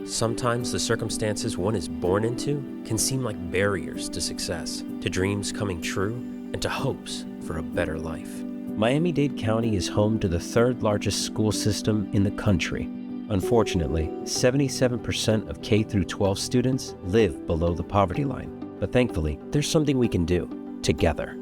Sometimes the circumstances one is born into can seem like barriers to success, to dreams coming true, and to hopes for a better life. Miami-Dade County is home to the third largest school system in the country. Unfortunately, 77% of K-12 students live below the poverty line. But thankfully, there's something we can do together.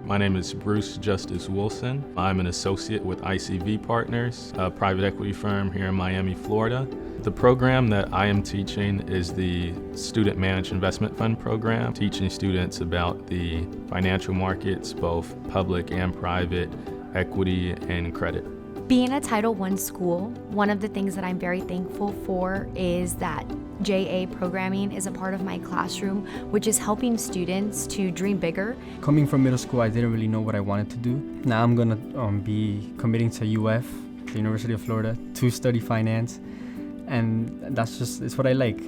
My name is Bruce Justice Wilson. I'm an associate with ICV Partners, a private equity firm here in Miami, Florida. The program that I am teaching is the Student Managed Investment Fund program, teaching students about the financial markets, both public and private, equity and credit. Being a Title I school, one of the things that I'm very thankful for is that JA programming is a part of my classroom, which is helping students to dream bigger. Coming from middle school, I didn't really know what I wanted to do. Now I'm gonna be committing to UF, the University of Florida, to study finance, and it's what I like.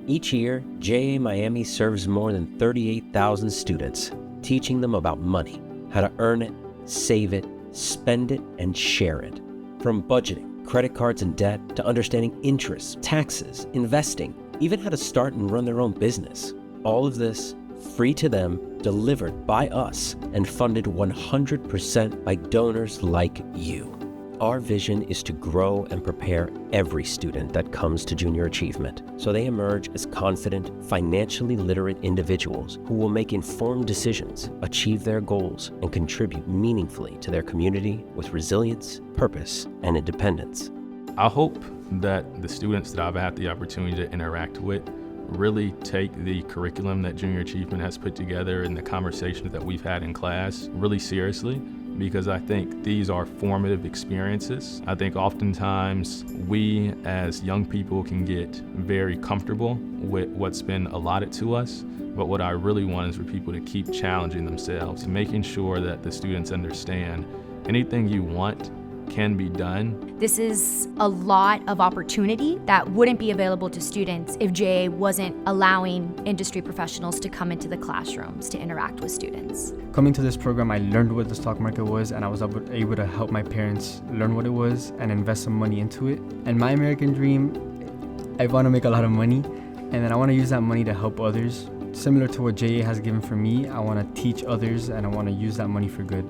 Each year, JA Miami serves more than 38,000 students, teaching them about money, how to earn it, save it, spend it, and share it. From budgeting, credit cards and debt, to understanding interest, taxes, investing, even how to start and run their own business. All of this free to them, delivered by us, and funded 100% by donors like you. Our vision is to grow and prepare every student that comes to junior achievement so they emerge as confident, financially literate individuals who will make informed decisions, achieve their goals, and contribute meaningfully to their community with resilience, purpose, and independence. I hope that the students that I've had the opportunity to interact with really take the curriculum that Junior Achievement has put together and the conversations that we've had in class really seriously, because I think these are formative experiences. I think oftentimes we as young people can get very comfortable with what's been allotted to us, but what I really want is for people to keep challenging themselves, making sure that the students understand anything you want can be done. This is a lot of opportunity that wouldn't be available to students if JA wasn't allowing industry professionals to come into the classrooms to interact with students. Coming to this program, I learned what the stock market was, and I was able to help my parents learn what it was and invest some money into it. And my American dream, I want to make a lot of money, and then I want to use that money to help others. Similar to what JA has given for me, I want to teach others, and I want to use that money for good.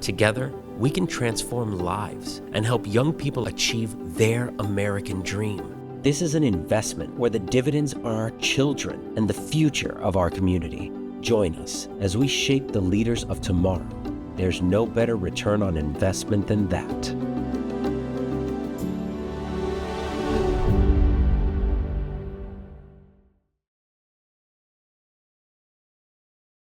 Together, we can transform lives and help young people achieve their American dream. This is an investment where the dividends are our children and the future of our community. Join us as we shape the leaders of tomorrow. There's no better return on investment than that.